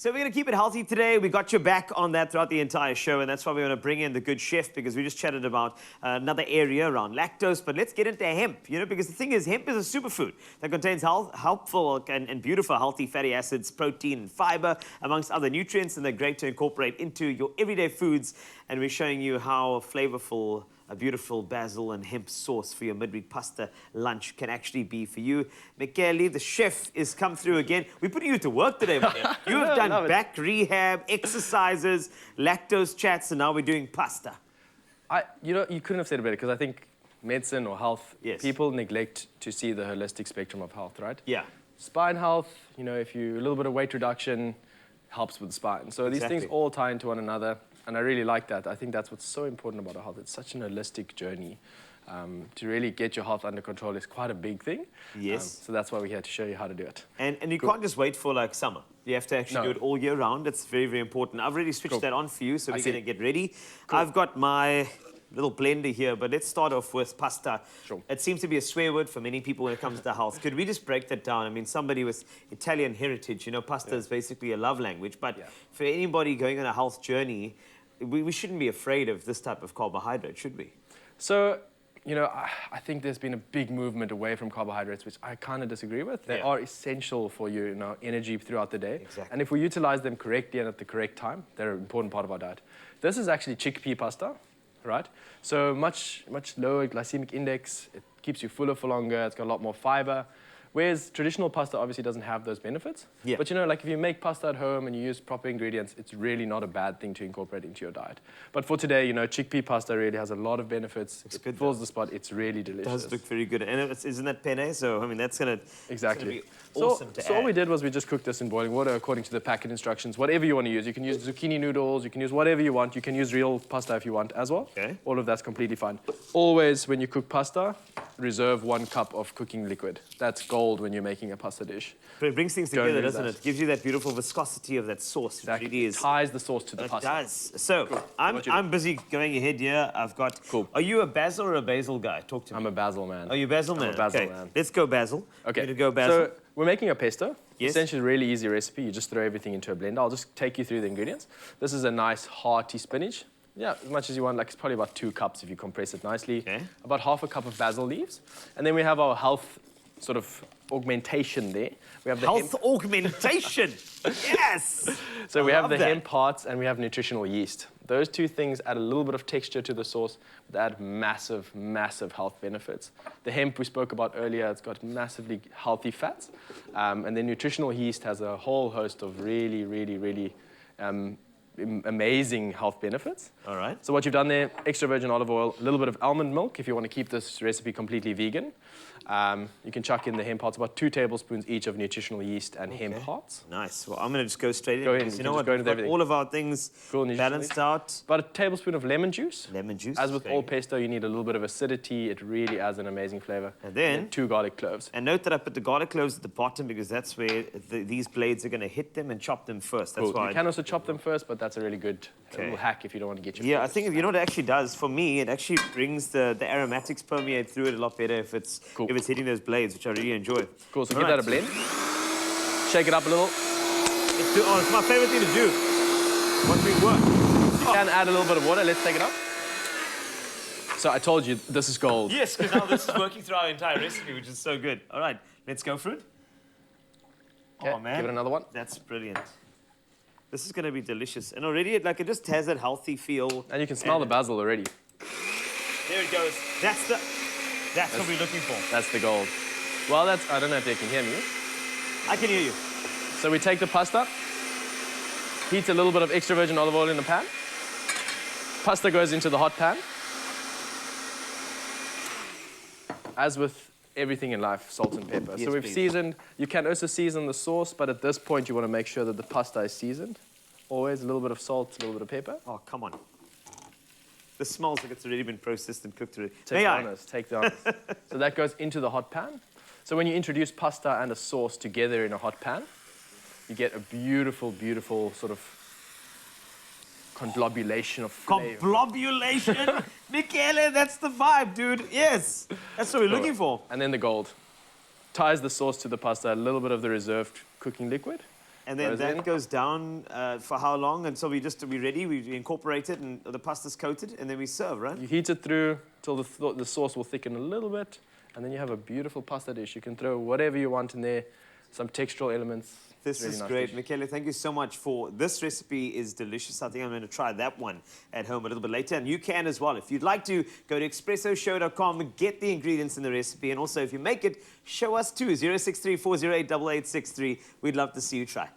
So we're going to keep it healthy today. We got your back on that throughout the entire show, and that's why we want to bring in the good chef, because we just chatted about another area around lactose. But let's get into hemp, because the thing is, hemp is a superfood that contains helpful and beautiful healthy fatty acids, protein, and fiber, amongst other nutrients, and they're great to incorporate into your everyday foods. And we're showing you how flavorful a beautiful basil and hemp sauce for your midweek pasta lunch can actually be for you. Michele, the chef, is come through again. We're putting you to work today, Michele. You have done back rehab, exercises, lactose chats, and now we're doing pasta. You couldn't have said it better, because I think medicine or health, people neglect to see the holistic spectrum of health, right? Yeah. Spine health, if you a little bit of weight reduction helps with the spine. So these things all tie into one another. And I really like that. I think that's what's so important about our health. It's such an holistic journey. To really get your health under control is quite a big thing. Yes. So that's why we're here to show you how to do it. And you can't just wait for like summer. You have to actually do it all year round. It's very, very important. I've already switched that on for you, so we're going to get ready. I've got my little blender here, but let's start off with pasta. It seems to be a swear word for many people when it comes to health. Could we just break that down? I mean, somebody with Italian heritage, pasta is basically a love language. But for anybody going on a health journey, we shouldn't be afraid of this type of carbohydrate, should we? So, I think there's been a big movement away from carbohydrates, which I kind of disagree with. They are essential for your energy throughout the day. Exactly. And if we utilize them correctly and at the correct time, they're an important part of our diet. This is actually chickpea pasta, right? So much lower glycemic index. It keeps you fuller for longer. It's got a lot more fiber. Whereas traditional pasta obviously doesn't have those benefits. Yeah. But like if you make pasta at home and you use proper ingredients, it's really not a bad thing to incorporate into your diet. But for today, chickpea pasta really has a lot of benefits. It fills the spot. It's really delicious. It does look very good. And isn't that penne? So, I mean, that's going to be awesome to add. So all we did was we just cooked this in boiling water according to the packet instructions. Whatever you want to use. You can use zucchini noodles. You can use whatever you want. You can use real pasta if you want as well. Okay. All of that's completely fine. Always, when you cook pasta, reserve 1 cup of cooking liquid. That's gold when you're making a pasta dish. But it brings things together, doesn't it? It gives you that beautiful viscosity of that sauce. Exactly. It really is. Ties the sauce to the pasta. It does. So, I'm busy going ahead here. I've got... Cool. Are you a basil or a basil guy? Talk to me. I'm a basil man. Are you a basil man? I'm a basil man. Let's go basil. Okay. We're going to go basil. So, we're making a pesto. Yes. Essentially a really easy recipe. You just throw everything into a blender. I'll just take you through the ingredients. This is a nice hearty spinach. Yeah, as much as you want. Like, it's probably about 2 cups if you compress it nicely. Okay. About half a cup of basil leaves. And then we have our health sort of augmentation there. We have the health augmentation. Yes. So we have the hemp hearts and we have nutritional yeast. Those 2 things add a little bit of texture to the sauce, but add massive, massive health benefits. The hemp we spoke about earlier, it's got massively healthy fats. And then nutritional yeast has a whole host of really, really, really amazing health benefits. All right. So what you've done there, extra virgin olive oil, a little bit of almond milk if you want to keep this recipe completely vegan. You can chuck in the hemp hearts, about 2 tablespoons each of nutritional yeast and hemp hearts. Nice. Well, I'm going to just go straight in. Go ahead. You know what? We've got all of our things balanced out. About a tablespoon of lemon juice. Lemon juice. As with all pesto, you need a little bit of acidity. It really adds an amazing flavor. And then 2 garlic cloves. And note that I put the garlic cloves at the bottom because that's where these blades are going to hit them and chop them first. That's why. You can also chop them first, but that's a really good little hack if you don't want to get your flavors. I think you know what it actually does for me. It actually brings the aromatics permeate through it a lot better if it's hitting those blades, which I really enjoy. Cool. So give that a blend. Shake it up a little. It's my favorite thing to do once we work. You can add a little bit of water. Let's take it up. So I told you this is gold. Yes, because now this is working through our entire recipe, which is so good. All right, let's go fruit. Okay, oh man, give it another one. That's brilliant. This is going to be delicious. And already, it just has that healthy feel. And you can smell the basil already. There it goes. That's what we're looking for. That's the gold. Well, I don't know if they can hear me. I can hear you. So we take the pasta, heat a little bit of extra virgin olive oil in the pan. Pasta goes into the hot pan. As with everything in life, salt and pepper. Yes, so we've seasoned. You can also season the sauce, but at this point, you want to make sure that the pasta is seasoned. Always a little bit of salt, a little bit of pepper. Oh, come on. This smells like it's already been processed and cooked already. Take the honors. So that goes into the hot pan. So when you introduce pasta and a sauce together in a hot pan, you get a beautiful, beautiful sort of conglobulation of flavor. Conglobulation? Michele, that's the vibe, dude. Yes. That's what we're looking for. And then the gold. Ties the sauce to the pasta, a little bit of the reserved cooking liquid. And then that goes down for how long? Until we ready, we incorporate it and the pasta's coated and then we serve, right? You heat it through till the sauce will thicken a little bit, and then you have a beautiful pasta dish. You can throw whatever you want in there, some textural elements. This is great. Michele, thank you so much for this recipe. Is delicious. I think I'm going to try that one at home a little bit later. And you can as well. If you'd like to, go to expressoshow.com and get the ingredients in the recipe. And also, if you make it, show us too. 063 408 8863. We'd love to see you try.